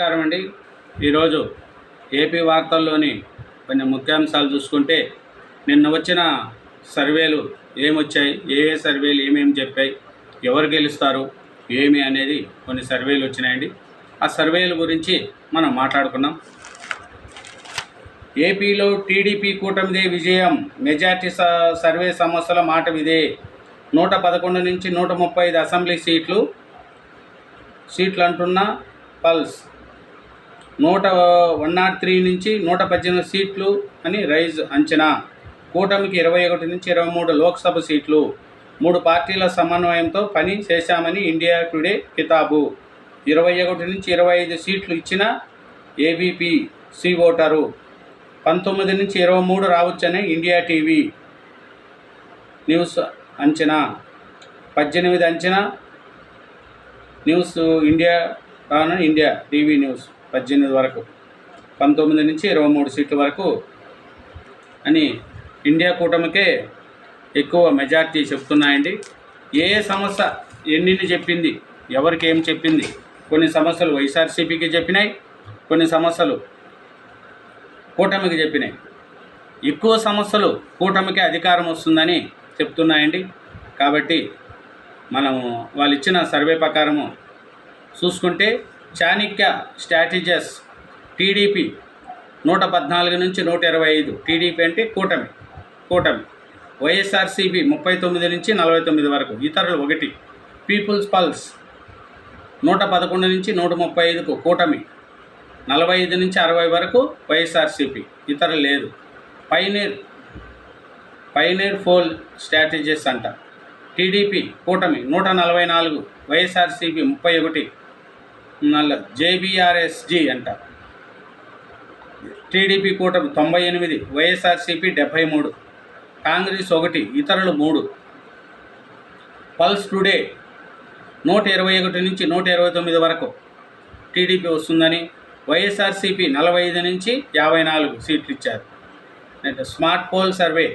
నమస్కారం అండి. ఈరోజు ఏపీ వార్తల్లోని కొన్ని ముఖ్యాంశాలు చూసుకుంటే, నిన్న వచ్చిన సర్వేలు ఏమొచ్చాయి, ఏ సర్వేలు ఏమేమి చెప్పాయి, ఎవరు గెలుస్తారు ఏమి అనేది కొన్ని సర్వేలు వచ్చినాయండి. ఆ సర్వేల గురించి మనం మాట్లాడుకున్నాం. ఏపీలో టీడీపీ కూటమిదే విజయం, మెజార్టీ సర్వే సమస్యల మాట ఇదే. 111 నుంచి 135 అసెంబ్లీ సీట్లు అంటున్న పల్స్. 103 నుంచి 118 సీట్లు అని రైజ్ అంచనా. కూటమికి 21 నుంచి 23 లోక్సభ సీట్లు. 3 పార్టీల సమన్వయంతో పని చేశామని ఇండియా టుడే కితాబు. 21 నుంచి 25 సీట్లు ఇచ్చిన ఏబీపీ సి ఓటరు. 19 నుంచి 23 రావచ్చని ఇండియా టీవీ న్యూస్ అంచనా. 18 అంచనా న్యూస్ ఇండియా టీవీ న్యూస్ 18 వరకు. 19 నుంచి 23 సీట్ల వరకు అని ఇండియా కూటమికే ఎక్కువ మెజార్టీ చెప్తున్నాయండి. ఏ సమస్య ఎన్నిని చెప్పింది, ఎవరికి ఏం చెప్పింది, కొన్ని సమస్యలు వైఎస్ఆర్సీపీకి చెప్పినాయి, కొన్ని సమస్యలు కూటమికి చెప్పినాయి. ఎక్కువ సమస్యలు కూటమికి అధికారం వస్తుందని చెప్తున్నాయండి. కాబట్టి మనము వాళ్ళు ఇచ్చిన సర్వే ప్రకారము చూసుకుంటే, చాణక్య స్ట్రాటజీస్ టీడీపీ 114 నుంచి 125. టీడీపీ అంటే కూటమి. వైఎస్ఆర్సీపీ 39 నుంచి 49 వరకు, ఇతరులు 1. పీపుల్స్ పల్స్ 111 నుంచి 135కు కూటమి, 45 నుంచి 60 వరకు వైఎస్ఆర్సీపీ, ఇతరులు లేదు. పైనీర్ పోల్ స్ట్రాటజీస్ అంట. టీడీపీ కూటమి 144, వైఎస్ఆర్సీపీ 31. జేబీఆర్ఎస్జీ అంట. టీడీపీ కూటమి 98, వైఎస్ఆర్సీపీ 73, కాంగ్రెస్ 1, ఇతరులు 3. పల్స్ టుడే 121 నుంచి 129 వరకు టీడీపీ వస్తుందని, వైఎస్ఆర్సీపీ 45 నుంచి 54 సీట్లు ఇచ్చారు. Smart poll survey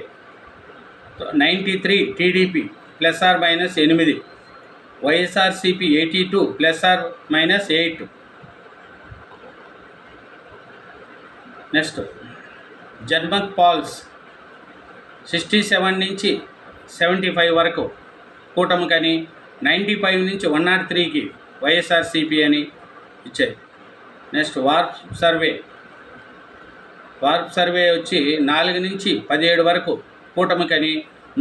93 TDP ±8, YSRCP 82 ±8. Next Janmat polls 67 నుంచి 75 వరకు కూటమికని, 95 నుంచి 103కి వైఎస్ఆర్సీపీ అని ఇచ్చాయి. నెక్స్ట్ వార్ప్ సర్వే వచ్చి 4 నుంచి 17 వరకు కూటమికని,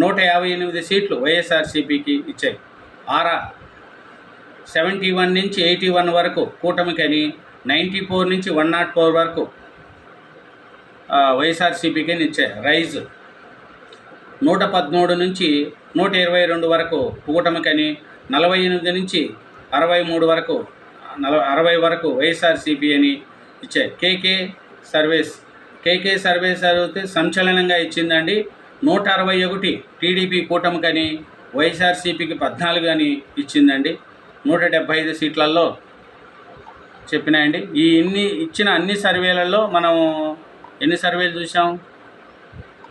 158 సీట్లు వైఎస్ఆర్సీపీకి ఇచ్చాయి. 71 నుంచి 81 వరకు కూటమికని, 94 నుంచి 104 వరకు వైఎస్ఆర్సీపీకి ఇచ్చాయి. రైజ్ 113 నుంచి 122 వరకు కూటమికని, 48 నుంచి 63 వరకు 60 వరకు వైఎస్ఆర్సీపీ అని ఇచ్చాయి. కేకే సర్వే అయితే సంచలనంగా ఇచ్చిందండి. 161 టీడీపీ కూటమికని, వైఎస్ఆర్సీపీకి 14 అని ఇచ్చిందండి. 175 సీట్లలో చెప్పినాయండి. ఇచ్చిన అన్ని సర్వేలలో మనం ఎన్ని సర్వేలు చూసాం?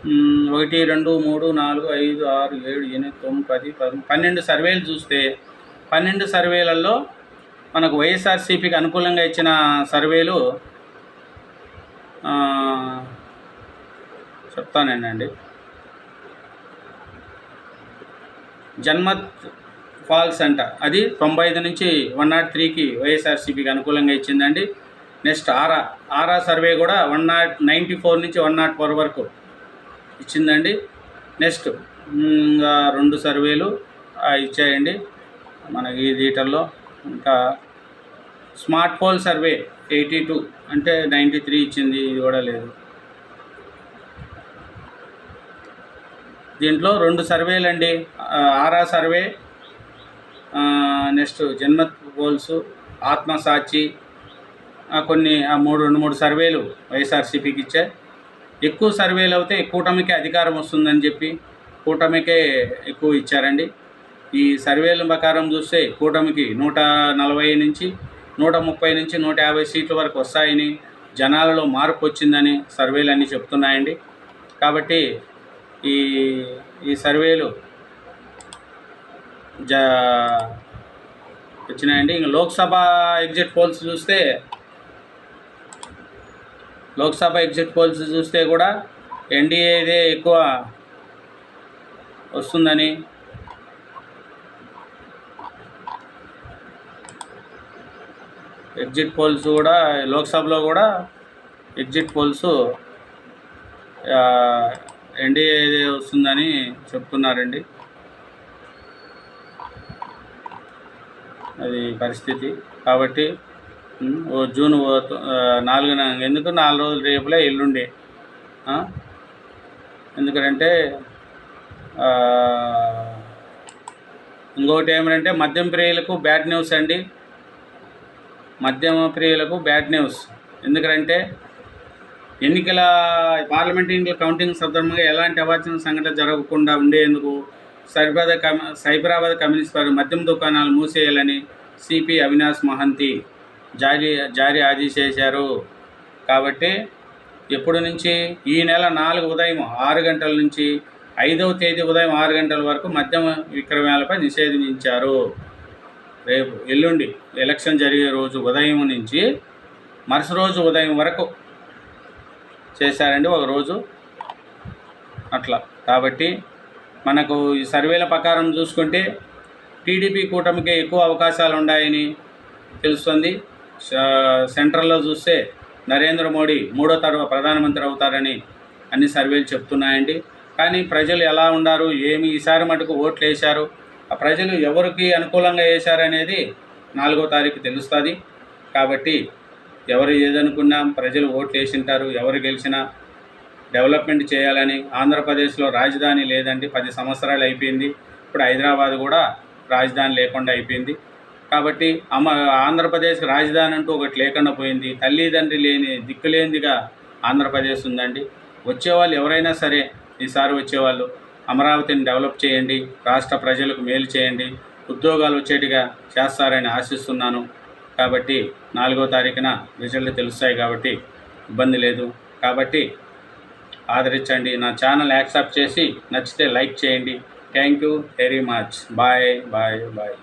1, 2, 3, 4, 5, 6, 7, 8, 9, 10, 12 సర్వేలు చూస్తే, 12 సర్వేలలో మనకు వైఎస్ఆర్సీపీకి అనుకూలంగా ఇచ్చిన సర్వేలు చెప్తానండి. జన్మత్ ఫాల్స్ అంట, అది 95 నుంచి 103కి వైఎస్ఆర్సీపీకి అనుకూలంగా ఇచ్చిందండి. నెక్స్ట్ ఆరా సర్వే కూడా 94 నుంచి 104 వరకు ఇచ్చిందండి. నెక్స్ట్ ఇంకా 2 సర్వేలు ఇచ్చాయండి మనకి ఈ డీటెయిల్లో. ఇంకా స్మార్ట్ పోల్ సర్వే 82 అంటే 93 ఇచ్చింది, ఇది కూడా లేదు. దీంట్లో 2 సర్వేలు అండి. ఆరా సర్వే, నెక్స్ట్ జన్మత్ పోల్స్, ఆత్మసాక్షి, కొన్ని 3 సర్వేలు వైఎస్ఆర్సీపీకి ఇచ్చాయి. ఎక్కువ సర్వేలు అయితే కూటమికే అధికారం వస్తుందని చెప్పి కూటమికే ఎక్కువ ఇచ్చారండి. ఈ సర్వేల ప్రకారం చూస్తే కూటమికి 140 నుంచి 130 నుంచి 150 సీట్ల వరకు వస్తాయని, జనాలలో మార్పు వచ్చిందని సర్వేలు అన్నీ చెప్తున్నాయండి. కాబట్టి ఈ సర్వేలు వచ్చినాయండి. ఇంకా లోక్సభ ఎగ్జిట్ పోల్స్ చూస్తే లోక్సభ ఎగ్జిట్ పోల్స్ చూస్తే కూడా ఎన్డీఏదే ఎక్కువ వస్తుందని, ఎగ్జిట్ పోల్స్ కూడా లోక్సభలో కూడా ఎగ్జిట్ పోల్స్ ఎన్డీఏదే వస్తుందని చెప్తున్నారండి. అది పరిస్థితి. కాబట్టి జూన్ 4న ఎందుకు 4 రోజులు రేపులే ఎల్లుండి, ఎందుకంటే ఇంకొకటి ఏమంటే మద్యం ప్రియులకు బ్యాడ్ న్యూస్ అండి. మద్యం ప్రియులకు బ్యాడ్ న్యూస్. ఎందుకంటే పార్లమెంట్ ఎన్నికల కౌంటింగ్ సందర్భంగా ఎలాంటి అవాంఛనీయ సంఘటన జరగకుండా ఉండేందుకు సైబరాబాద్ కమ్యూనిస్ట్ పార్టీ మద్యం దుకాణాలు మూసేయాలని సిపి అవినాష్ మహంతి జారీ ఆదేశించారు. కాబట్టి ఎప్పటి నుంచి ఈ నెల 4 ఉదయం 6 గంటల నుంచి 5వ తేదీ ఉదయం 6 గంటల వరకు మద్యం విక్రయాలపై నిషేధించారు. రేపు ఎల్లుండి ఎలక్షన్ జరిగే రోజు ఉదయం నుంచి మరుసటి రోజు ఉదయం వరకు చేశారండి, ఒక రోజు అట్లా. కాబట్టి మనకు ఈ సర్వేల ప్రకారం చూసుకుంటే టీడీపీ కూటమికి ఎక్కువ అవకాశాలు ఉన్నాయని తెలుస్తుంది. సెంట్రల్లో చూస్తే నరేంద్ర మోడీ 3వ తరగ ప్రధానమంత్రి అవుతారని అన్ని సర్వేలు చెప్తున్నాయండి. కానీ ప్రజలు ఎలా ఉన్నారు, ఈసారి మటుకు ఓట్లు వేశారు, ఆ ప్రజలు ఎవరికి అనుకూలంగా వేశారనేది 4వ తారీఖు తెలుస్తుంది. కాబట్టి ఎవరు ఏదనుకున్నా ప్రజలు ఓట్లు వేసింటారు. ఎవరు గెలిచినా డెవలప్మెంట్ చేయాలని. ఆంధ్రప్రదేశ్లో రాజధాని లేదండి, 10 సంవత్సరాలు అయిపోయింది. ఇప్పుడు హైదరాబాద్ కూడా రాజధాని లేకుండా అయిపోయింది. కాబట్టి ఆంధ్రప్రదేశ్కి రాజధాని అంటూ ఒకటి లేకుండా పోయింది. తల్లిదండ్రి లేని దిక్కులేనిదిగా ఆంధ్రప్రదేశ్ ఉందండి. వచ్చేవాళ్ళు ఎవరైనా సరే ఈసారి వచ్చేవాళ్ళు అమరావతిని డెవలప్ చేయండి, రాష్ట్ర ప్రజలకు మేలు చేయండి, ఉద్యోగాలు వచ్చేట్టుగా చేస్తారని ఆశిస్తున్నాను. కాబట్టి 4వ తారీఖున రిజల్ట్ తెలుస్తాయి కాబట్టి ఇబ్బంది లేదు. కాబట్టి ఆదరించండి. నా ఛానల్ యాక్సెప్ట్ చేసి నచ్చితే లైక్ చేయండి. Thank you very much. Bye bye bye.